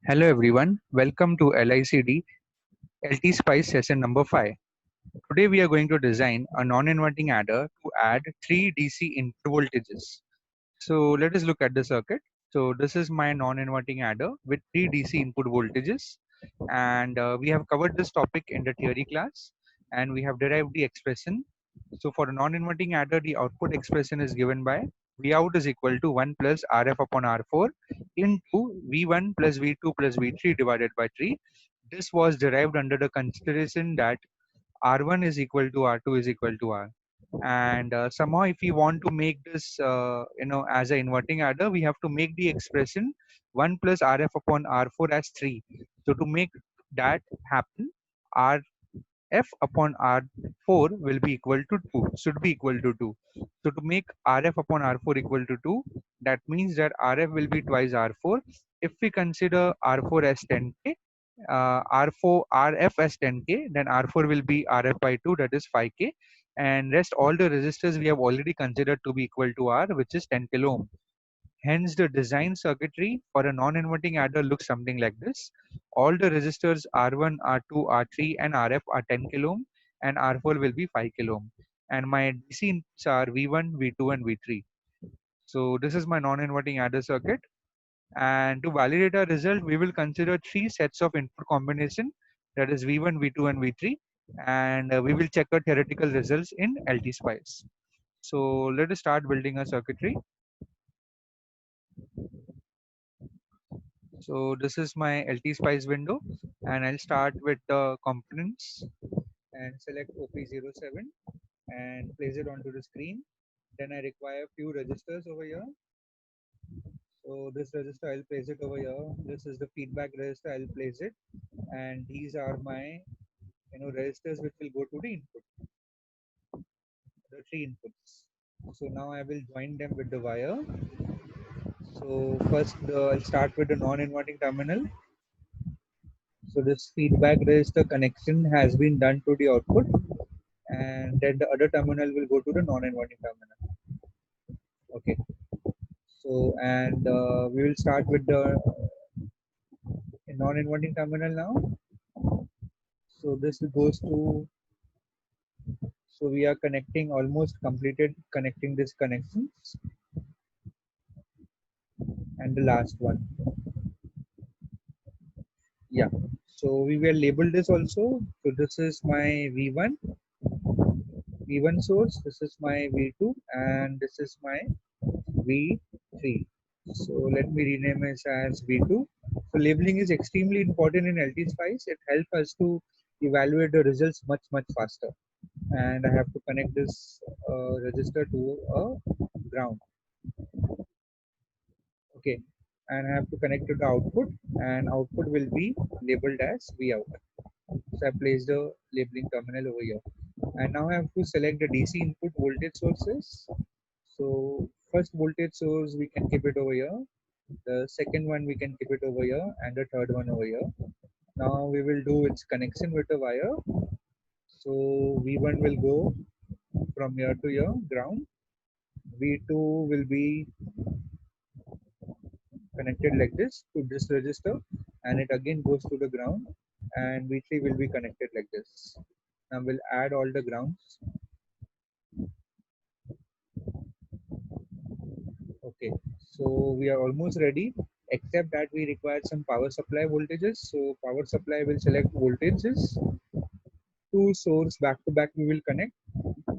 Hello everyone, welcome to LICD LT Spice session number 5. Today we are going to design a non-inverting adder to add 3 DC input voltages. So let us look at the circuit. So this is my non-inverting adder with 3 DC input voltages, and we have covered this topic in the theory class and we have derived the expression. So for a non-inverting adder, the output expression is given by V out is equal to 1 plus Rf upon R4 into V1 plus V2 plus V3 divided by 3. This was derived under the consideration that R1 is equal to R2 is equal to R. And somehow if we want to make this, as an inverting adder, we have to make the expression 1 plus Rf upon R4 as 3. So to make that happen, Rf upon R4 will be equal to 2, should be equal to 2. So to make Rf upon R4 equal to 2, that means that Rf will be twice R4. If we consider R4 as 10K, R4 RF as 10K, then R4 will be RF by 2, that is 5K, and rest all the resistors we have already considered to be equal to R, which is 10 kilo ohm. Hence the design circuitry for a non-inverting adder looks something like this. All the resistors R1, R2, R3 and RF are 10 kilo ohm, and R4 will be 5 kilo ohm, and my DC inputs are V1, V2 and V3. So this is my non-inverting adder circuit. And to validate our result, we will consider 3 sets of input combination, that is V1, V2 and V3, and we will check our theoretical results in LT Spice. So let us start building a circuitry. So this is my LT Spice window, and I'll start with the components and select OP07 and place it onto the screen. Then I require few registers over here. So this register I'll place it over here. This is the feedback register, I'll place it, and these are my registers which will go to the input, the 3 inputs. So now I will join them with the wire. So first I'll start with the non-inverting terminal. So this feedback register connection has been done to the output, and then the other terminal will go to the non-inverting terminal. Okay. So and we will start with the non-inverting terminal now. So this goes to, so we are connecting, almost completed connecting this connections, and the last one. Yeah. So we will label this also. So this is my V1 source. This is my V2, and this is my V3. So let me rename it as V2. So labeling is extremely important in LT Spice. It helps us to evaluate the results much faster. And I have to connect this register to a ground. Okay, and I have to connect to the output, and output will be labeled as V out. So I place the labeling terminal over here, and now I have to select the DC input voltage sources. So first voltage source we can keep it over here, the second one we can keep it over here, and the third one over here. Now we will do its connection with the wire. So V1 will go from here to here, ground. V2 will be connected like this to this register, and it again goes to the ground, and V3 will be connected like this. Now we'll add all the grounds. Okay, so we are almost ready, except that we require some power supply voltages. So power supply will select voltages, two source back to back we will connect,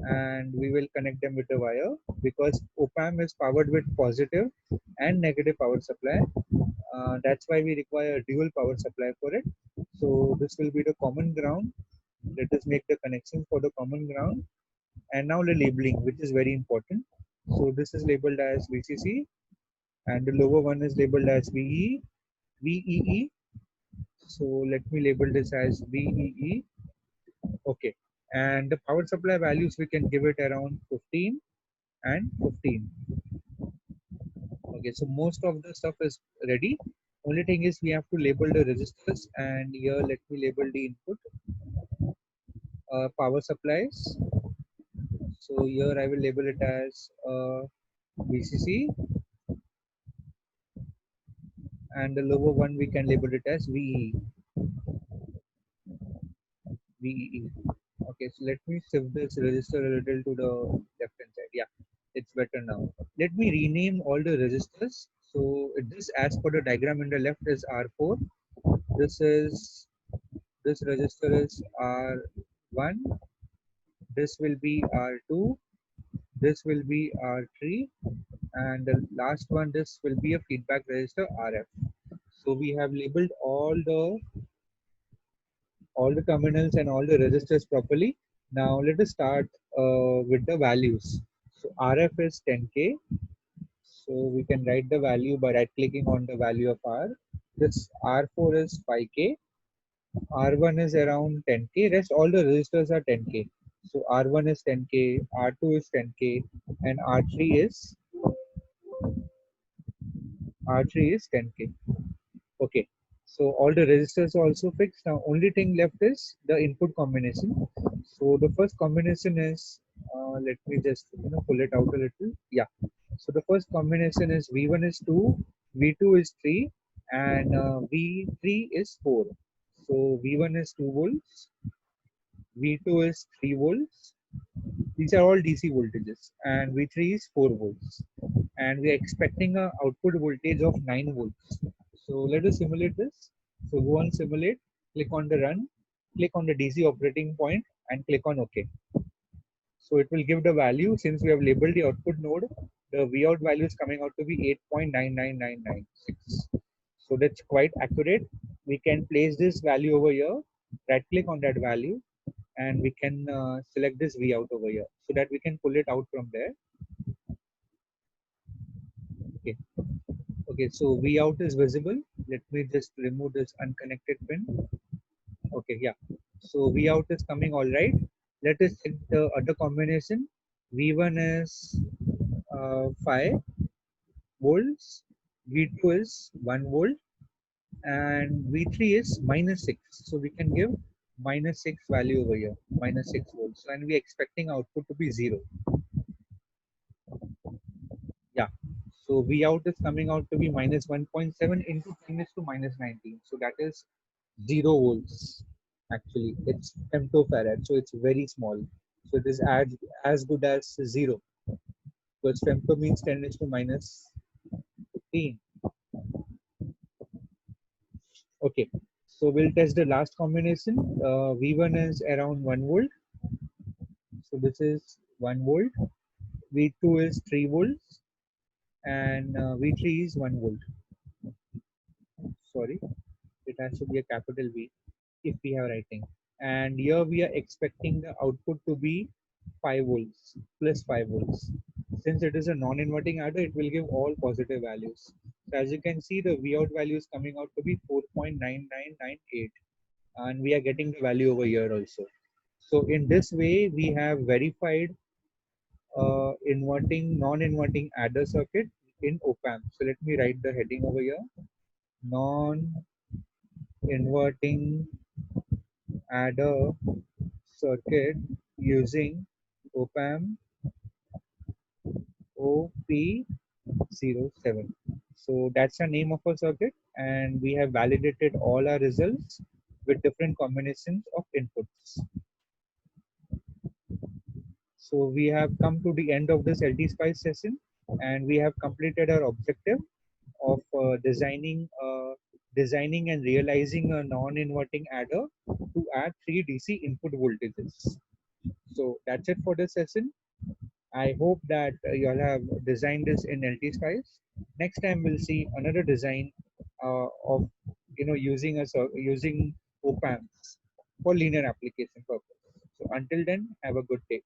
and we will connect them with the wire, because op-amp is powered with positive and negative power supply. That's why we require dual power supply for it. So this will be the common ground. Let us make the connection for the common ground. And now the labeling, which is very important. So this is labeled as VCC, and the lower one is labeled as VEE. So let me label this as VEE. Okay. And the power supply values, we can give it around 15 and 15. Okay, so most of the stuff is ready. Only thing is we have to label the resistors, and here let me label the input power supplies. So here I will label it as VCC, and the lower one we can label it as VEE. Okay, so let me shift this register a little to the left hand side. Yeah, it's better now. Let me rename all the registers. So this, as per the diagram in the left, is R4. This is this register is R1. This will be R2. This will be R3, and the last one, this will be a feedback register RF. So we have labeled all the terminals and all the registers properly. Now let us start with the values. So RF is 10K. So we can write the value by right clicking on the value of R. This R4 is 5K. R1 is around 10K. Rest all the registers are 10K. So R1 is 10K, R2 is 10K, and R3 is 10K. Okay. So all the registers are also fixed. Now only thing left is the input combination. So the first combination is, let me just pull it out a little. Yeah. So the first combination is V1 is 2, V2 is 3, and V3 is 4. So V1 is 2 volts, V2 is 3 volts. These are all DC voltages, and V3 is 4 volts. And we are expecting a output voltage of 9 volts. So let us simulate this. So go on simulate, click on the run, click on the DC operating point, and click on OK. So it will give the value. Since we have labeled the output node, the Vout value is coming out to be 8.99996. So that's quite accurate. We can place this value over here, right click on that value, and we can select this Vout over here so that we can pull it out from there. Okay. Okay, so Vout is visible. Let me just remove this unconnected pin. Okay, yeah. So Vout is coming all right. Let us check the other combination. V1 is 5 volts, V2 is 1 volt, and V3 is -6. So we can give -6 value over here, -6 volts, and we're expecting output to be 0. Yeah. So Vout is coming out to be -1.7 into 10 is to -19. So that is 0 volts. Actually, it's femtofarad, so it's very small. So it is as good as 0. Because femto means 10 is to -15. Okay. So we'll test the last combination. V1 is around 1 volt. So this is 1 volt. V2 is 3 volts, and V3 is 1 volt. Sorry, it has to be a capital V if we have writing. And here we are expecting the output to be 5 volts, plus 5 volts. Since it is a non-inverting adder, it will give all positive values. So as you can see, the Vout value is coming out to be 4.9998, and we are getting the value over here also. So in this way, we have verified inverting, non-inverting adder circuit in op-amp. So let me write the heading over here: non-inverting adder circuit using op-amp OP07. So that's the name of our circuit, and we have validated all our results with different combinations of inputs. So we have come to the end of this LT Spice session, and we have completed our objective of designing and realizing a non-inverting adder to add 3 DC input voltages. So that's it for this session. I hope that you all have designed this in LT Spice. Next time we'll see another design of using op amps for linear application purpose. So until then, have a good day.